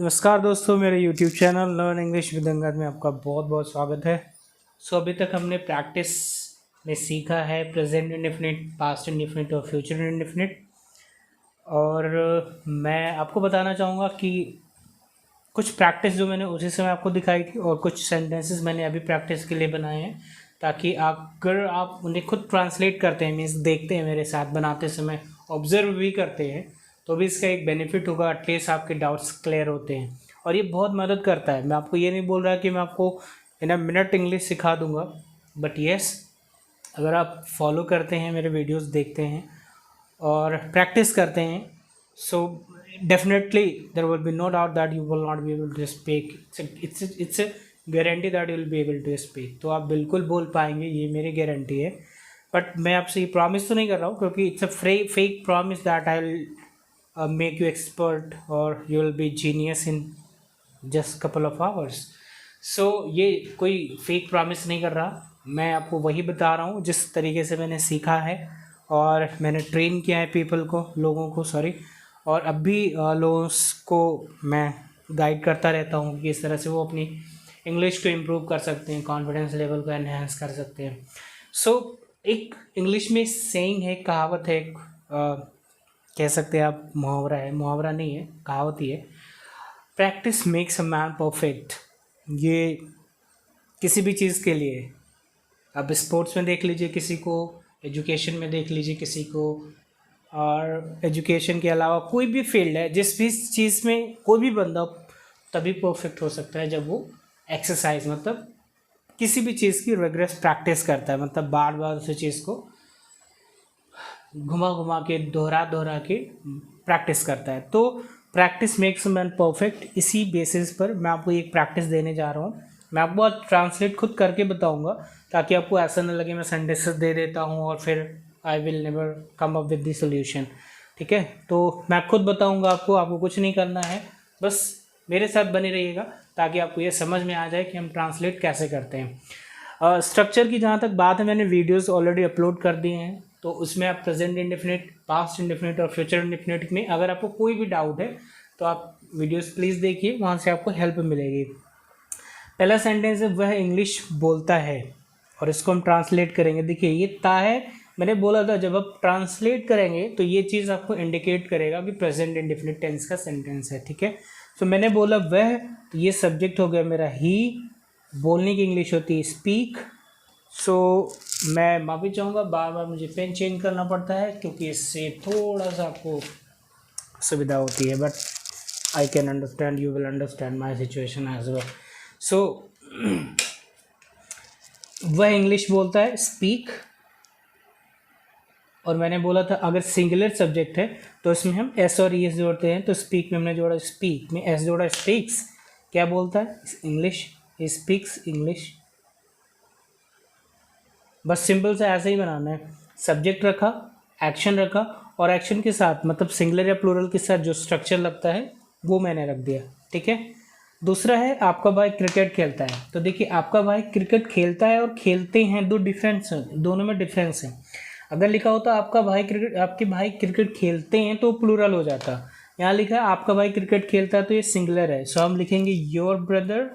नमस्कार दोस्तों, मेरे YouTube channel learn English with Angad में आपका बहुत बहुत स्वागत है। अभी तक हमने प्रैक्टिस में सीखा है प्रेजेंट इंडेफिनिट, पास्ट इंडेफिनिट और फ्यूचर इंडेफिनिट। और मैं आपको बताना चाहूँगा कि कुछ प्रैक्टिस जो मैंने उसी समय आपको दिखाई थी और कुछ सेंटेंसेस मैंने अभी प्रैक्टिस के लिए बनाए हैं, ताकि अगर आप उन्हें खुद ट्रांसलेट करते हैं, मीन्स देखते हैं मेरे साथ बनाते समय, ऑब्जर्व भी करते हैं, तो भी इसका एक बेनिफिट होगा। एटलीस्ट आपके डाउट्स क्लियर होते हैं और ये बहुत मदद करता है। मैं आपको ये नहीं बोल रहा कि मैं आपको इन अ मिनट इंग्लिश सिखा दूंगा, बट येस, अगर आप फॉलो करते हैं, मेरे वीडियोस देखते हैं और प्रैक्टिस करते हैं, so definitely there will be no doubt that you will not be able to speak. It's a guarantee that you will be able to speak. तो आप बिल्कुल बोल पाएंगे, ये मेरी गारंटी है। बट मैं आपसे ये प्रॉमिस तो नहीं कर रहा हूँ, क्योंकि it's a fake promise that I will make you expert और you will be genius in just couple of hours. So ये कोई फेक प्रॉमिस नहीं कर रहा, मैं आपको वही बता रहा हूँ जिस तरीके से मैंने सीखा है और मैंने ट्रेन किया है लोगों को और अब भी लोगों को मैं गाइड करता रहता हूँ कि इस तरह से वो अपनी इंग्लिश को इम्प्रूव कर सकते हैं, कॉन्फिडेंस लेवल को एनहेंस कर सकते हैं। सो एक इंग्लिश में सेइंग है, कहावत है, कह सकते हैं आप, मुहावरा नहीं है, कहावत ही है, practice makes a man perfect. ये किसी भी चीज़ के लिए, अब स्पोर्ट्स में देख लीजिए किसी को, एजुकेशन में देख लीजिए किसी को, और एजुकेशन के अलावा कोई भी फील्ड है, जिस भी चीज़ में कोई भी बंदा तभी परफेक्ट हो सकता है जब वो एक्सरसाइज, मतलब किसी भी चीज़ की रिग्रेस प्रैक्टिस करता है, मतलब बार बार उसी चीज़ को घुमा के दोहरा के प्रैक्टिस करता है। तो प्रैक्टिस मेक्स मैन परफेक्ट, इसी बेसिस पर मैं आपको एक प्रैक्टिस देने जा रहा हूँ। मैं आपको आज ट्रांसलेट खुद करके बताऊँगा, ताकि आपको ऐसा ना लगे मैं सेंटेंसेस दे देता हूँ और फिर I will never come up with the solution. ठीक है, तो मैं खुद बताऊँगा आपको कुछ नहीं करना है, बस मेरे साथ बने रहिएगा ताकि आपको ये समझ में आ जाए कि हम ट्रांसलेट कैसे करते हैं। स्ट्रक्चर की जहाँ तक बात है, मैंने वीडियोस ऑलरेडी अपलोड कर दिए हैं, तो उसमें आप प्रेजेंट इंडेफिनिट, पास्ट इंडेफिनिट और फ्यूचर इंडेफिनिट में अगर आपको कोई भी डाउट है तो आप वीडियोस प्लीज़ देखिए, वहाँ से आपको हेल्प मिलेगी। पहला सेंटेंस है, वह इंग्लिश बोलता है, और इसको हम ट्रांसलेट करेंगे। देखिए ये ता है, मैंने बोला था जब आप ट्रांसलेट करेंगे तो ये चीज़ आपको इंडिकेट करेगा कि प्रेजेंट इंडेफिनिट टेंस का सेंटेंस है। ठीक है, तो मैंने बोला वह, तो ये सब्जेक्ट हो गया मेरा ही, बोलने की इंग्लिश होती है स्पीक। सो मैं माफ़ी चाहूँगा, बार बार मुझे पेन चेंज करना पड़ता है क्योंकि इससे थोड़ा सा आपको सुविधा होती है, but I can understand, you will understand my situation as well. So वह इंग्लिश बोलता है स्पीक, और मैंने बोला था अगर सिंगुलर सब्जेक्ट है तो इसमें हम एस और ई एस जोड़ते हैं, तो स्पीक में हमने जोड़ा स्पीक, में एस जोड़ा स्पीक्स, क्या बोलता है इंग्लिश, स्पीक्स इंग्लिश। बस सिंपल से ऐसे ही बनाना है, सब्जेक्ट रखा, एक्शन रखा, और एक्शन के साथ मतलब सिंगुलर या प्लूरल के साथ जो स्ट्रक्चर लगता है वो मैंने रख दिया। ठीक है, दूसरा है आपका भाई क्रिकेट खेलता है, तो देखिए आपका भाई क्रिकेट खेलता है और खेलते हैं, दो डिफरेंस है, दोनों में डिफरेंस है। अगर लिखा होता आपका भाई क्रिकेट, आपके भाई क्रिकेट खेलते हैं तो प्लूरल हो जाता, यहाँ लिखा है आपका भाई क्रिकेट खेलता है तो ये सिंगुलर है, सो हम लिखेंगे योर ब्रदर।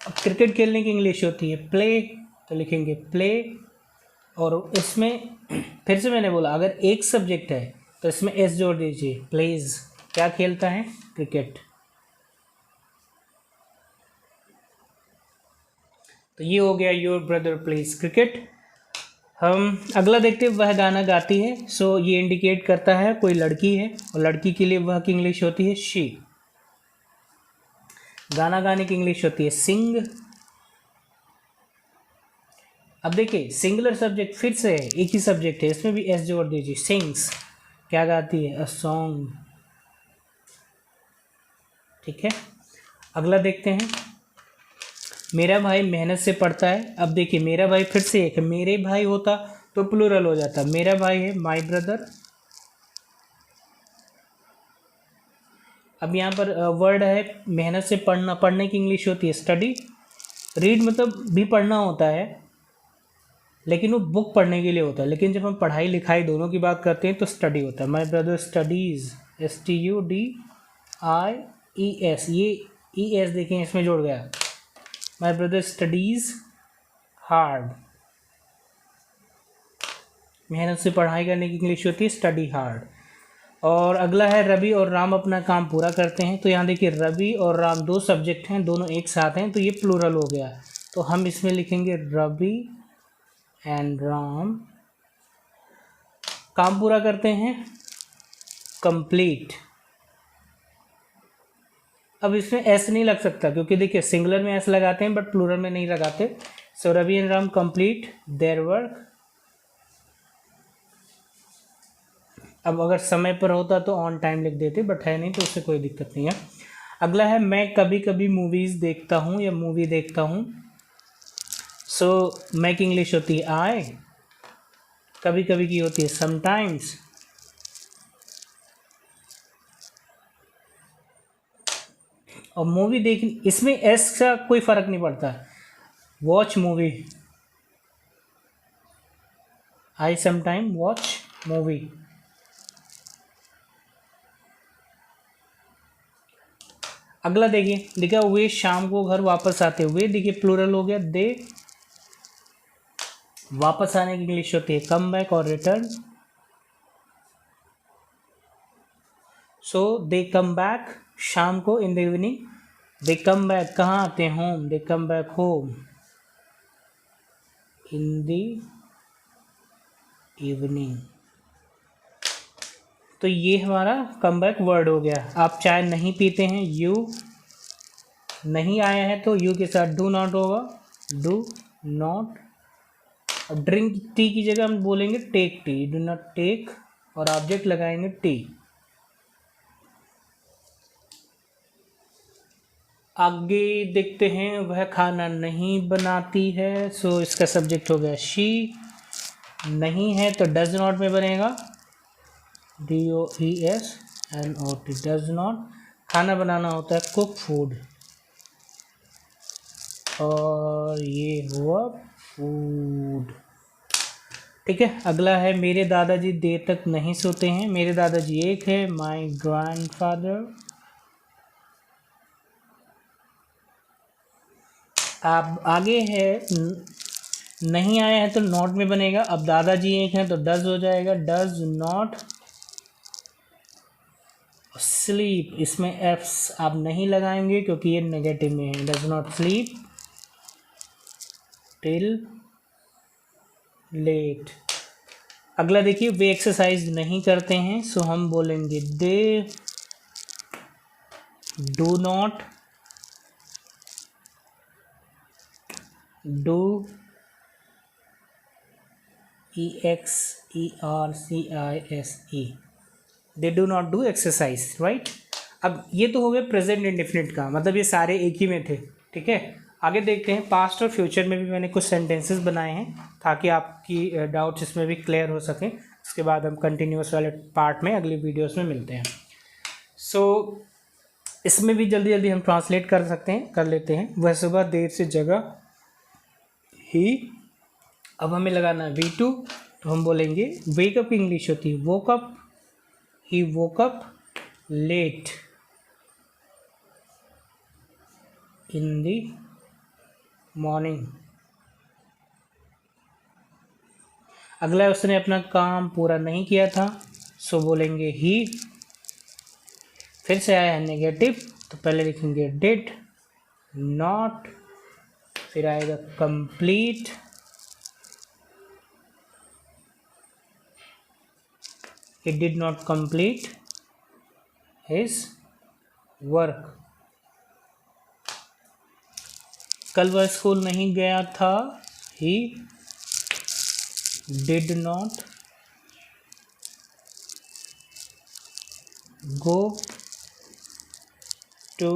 अब क्रिकेट खेलने की इंग्लिश होती है प्ले, तो लिखेंगे प्ले, और इसमें फिर से मैंने बोला अगर एक सब्जेक्ट है तो इसमें एस जोड़ दीजिए, प्लेज, क्या खेलता है क्रिकेट। तो ये हो गया योर ब्रदर प्लेज क्रिकेट। हम अगला देखते हैं, वह गाना गाती है। सो ये इंडिकेट करता है कोई लड़की है, और लड़की के लिए वह की इंग्लिश होती है शी। गाना गाने की इंग्लिश होती है सिंग। अब देखिए सिंगुलर सब्जेक्ट फिर से है, एक ही सब्जेक्ट है, इसमें भी एस जोड़ दीजिए, सिंग्स, क्या गाती है, अ सॉन्ग। ठीक है, अगला देखते हैं, मेरा भाई मेहनत से पढ़ता है। अब देखिए मेरा भाई फिर से एक है, मेरे भाई होता तो प्लूरल हो जाता, मेरा भाई है माई ब्रदर। अब यहाँ पर वर्ड है मेहनत से पढ़ना, पढ़ने की इंग्लिश होती है स्टडी। रीड मतलब भी पढ़ना होता है, लेकिन वो बुक पढ़ने के लिए होता है। लेकिन जब हम पढ़ाई लिखाई दोनों की बात करते हैं तो स्टडी होता है। माई ब्रदर स्टडीज़, STUDIES, ये ES देखें इसमें जुड़ गया। माई ब्रदर स्टडीज़ हार्ड, मेहनत से पढ़ाई करने की इंग्लिश होती है स्टडी हार्ड। और अगला है रवि और राम अपना काम पूरा करते हैं। तो यहाँ देखिए रवि और राम दो सब्जेक्ट हैं, दोनों एक साथ हैं, तो ये प्लूरल हो गया। तो हम इसमें लिखेंगे रवि एंड राम काम पूरा करते हैं, कंप्लीट। अब इसमें एस नहीं लग सकता क्योंकि देखिए सिंगुलर में एस लगाते हैं बट प्लूरल में नहीं लगाते। So Ravi and Ram complete their work. अब अगर समय पर होता तो ऑन टाइम लिख देते, बट है नहीं तो उससे कोई दिक्कत नहीं है। अगला है मैं कभी कभी मूवीज़ देखता हूँ या मूवी देखता हूँ। सो मैं की इंग्लिश होती है आई, कभी कभी की होती है समटाइम्स। और मूवी देख, इसमें एस का कोई फ़र्क नहीं पड़ता। वॉच मूवी, आई समटाइम वॉच मूवी। अगला देखिए वे शाम को घर वापस आते हुए, देखिए प्लूरल हो गया। दे, वापस आने की इंग्लिश होती है कम बैक और रिटर्न। सो दे कम बैक शाम को in the evening. They come back कहाँ आते हैं, home. They come back home in the evening. तो ये हमारा कम बैक वर्ड हो गया। आप चाय नहीं पीते हैं, यू नहीं आया है तो यू के साथ डू नॉट होगा, डू नॉट। अब ड्रिंक टी की जगह हम बोलेंगे take tea, do not take, और ऑब्जेक्ट लगाएंगे टी। आगे देखते हैं, वह खाना नहीं बनाती है। सो इसका सब्जेक्ट हो गया शी। नहीं है तो डज नॉट में बनेगा DOESNOT, डज नॉट। खाना बनाना होता है कुक फूड, और ये हुआ फूड। ठीक है। अगला है मेरे दादाजी देर तक नहीं सोते हैं। मेरे दादाजी एक है, माई ग्रैंडफादर। आप आगे है नहीं आया है तो नॉट में बनेगा। अब दादाजी एक हैं तो डज हो जाएगा, डज नॉट स्लीप। इसमें एफ्स आप नहीं लगाएंगे क्योंकि ये नेगेटिव में है। Does not sleep till late. अगला देखिए वे एक्सरसाइज नहीं करते हैं। सो हम बोलेंगे they do not do, EXERCISE, they do not do exercise, right. अब ये तो हो गया प्रेजेंट इंडेफिनिट का, मतलब ये सारे एक ही में थे। ठीक है। आगे देखते हैं पास्ट और फ्यूचर में भी मैंने कुछ सेंटेंसेस बनाए हैं ताकि आपकी डाउट्स इसमें भी क्लियर हो सकें। उसके बाद हम कंटिन्यूस वाले पार्ट में अगली वीडियोस में मिलते हैं। सो इसमें भी जल्दी जल्दी हम ट्रांसलेट कर लेते हैं। वह सुबह देर से जगा, ही। अब हमें लगाना है V2, तो हम बोलेंगे वेकअप की इंग्लिश होती है वोकअप, ही वोकअप लेट इन दी मॉर्निंग। अगला उसने अपना काम पूरा नहीं किया था। सो बोलेंगे ही। फिर से आया है नेगेटिव, तो पहले लिखेंगे डिड नॉट, फिर आएगा complete, he did not complete his work। कल वह स्कूल नहीं गया था, he did not go to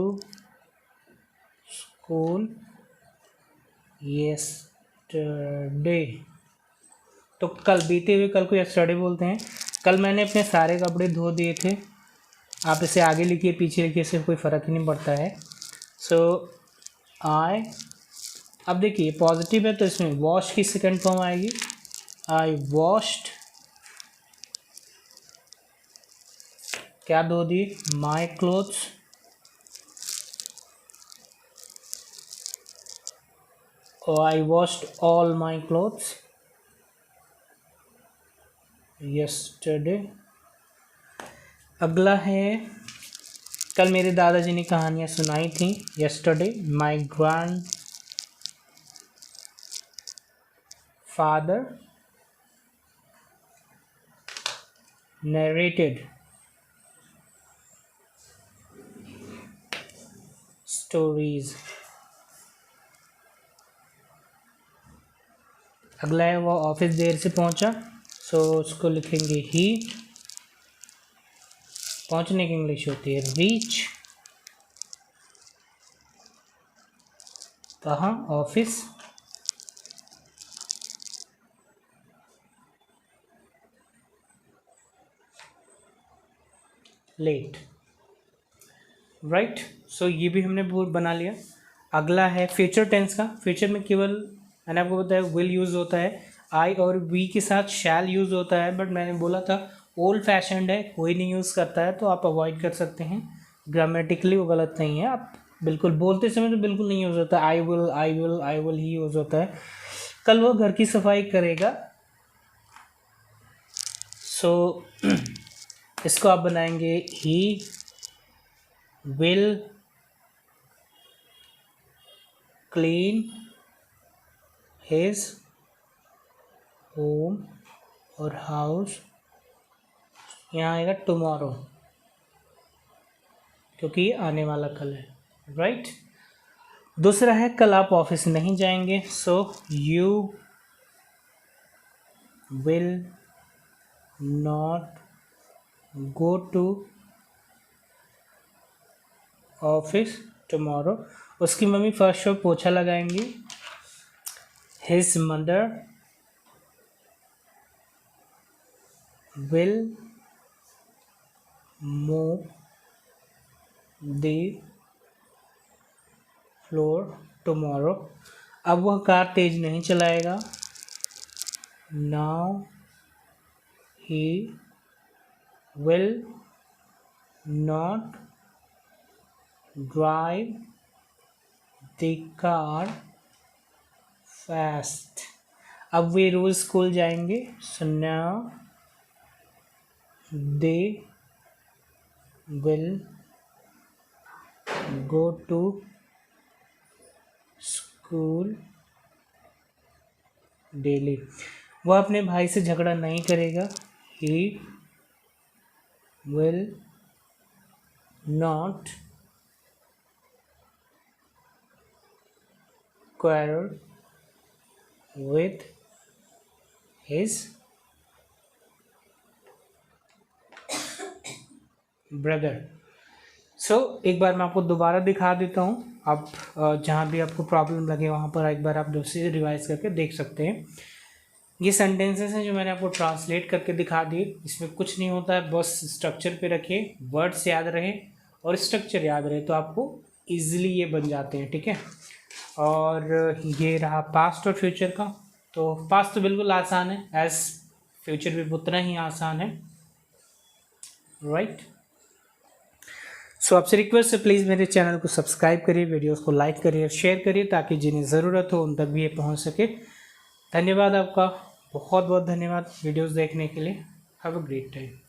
school yesterday। तो कल, बीते हुए कल को yesterday बोलते हैं। कल मैंने अपने सारे कपड़े धो दिए थे। आप इसे आगे लिखिए पीछे लिखिए, इससे कोई फ़र्क ही नहीं पड़ता है। सो आई अब देखिए पॉजिटिव है तो इसमें वॉश की सेकंड फॉर्म आएगी, आई वॉश्ड, क्या दो दी, माई क्लोथ्स, और I washed all my clothes yesterday. अगला है, कल मेरे दादाजी ने कहानियाँ सुनाई थी, yesterday my grandfather narrated stories। अगला है, वो ऑफिस देर से पहुंचा, सो उसको लिखेंगे ही, पहुंचने की इंग्लिश होती है रीच, कहाँ, ऑफिस, लेट, राइट। सो ये भी हमने बना लिया। अगला है फ्यूचर टेंस का। फ्यूचर में केवल मैंने आपको बताया विल यूज़ होता है, आई और वी के साथ शैल यूज़ होता है, बट मैंने बोला था ओल्ड फैशनड है, कोई नहीं यूज़ करता है, तो आप अवॉइड कर सकते हैं। ग्रामेटिकली वो गलत नहीं है, आप बिल्कुल बोलते समय तो बिल्कुल नहीं यूज़ होता। I will, I will, I will he use होता है। कल वो घर की सफाई करेगा, सो इसको आप बनाएंगे he will clean his home और हाउस, यहाँ आएगा टुमारो क्योंकि ये आने वाला कल है, राइट। दूसरा है, कल आप ऑफिस नहीं जाएंगे, so you will not go to office tomorrow. उसकी मम्मी फर्स्ट शो पोछा लगाएंगी, his mother will move the floor tomorrow. अब वह कार तेज नहीं चलाएगा, now he will not drive the car fast. अब वे रोज स्कूल जाएंगे, so now they will go to school daily. वह अपने भाई से झगड़ा नहीं करेगा, he will not quarrel with his brother। सो एक बार मैं आपको दोबारा दिखा देता हूँ, आप जहाँ भी आपको प्रॉब्लम लगे वहाँ पर एक बार आप दूसरे रिवाइज करके देख सकते हैं। ये सेंटेंसेस हैं जो मैंने आपको ट्रांसलेट करके दिखा दिए। इसमें कुछ नहीं होता है, बस स्ट्रक्चर पे रखिए, वर्ड्स याद रहे और स्ट्रक्चर याद रहे तो आपको ईजिली ये बन जाते हैं, ठीक है। और ये रहा पास्ट और फ्यूचर का। तो पास्ट तो बिल्कुल आसान है, एज फ्यूचर भी उतना ही आसान है, राइट। सो आपसे रिक्वेस्ट है, प्लीज़ मेरे चैनल को सब्सक्राइब करिए, वीडियोस को लाइक करिए और शेयर करिए ताकि जिन्हें ज़रूरत हो उन तक भी ये पहुंच सके। धन्यवाद आपका, बहुत बहुत धन्यवाद वीडियोस देखने के लिए। Have a great time.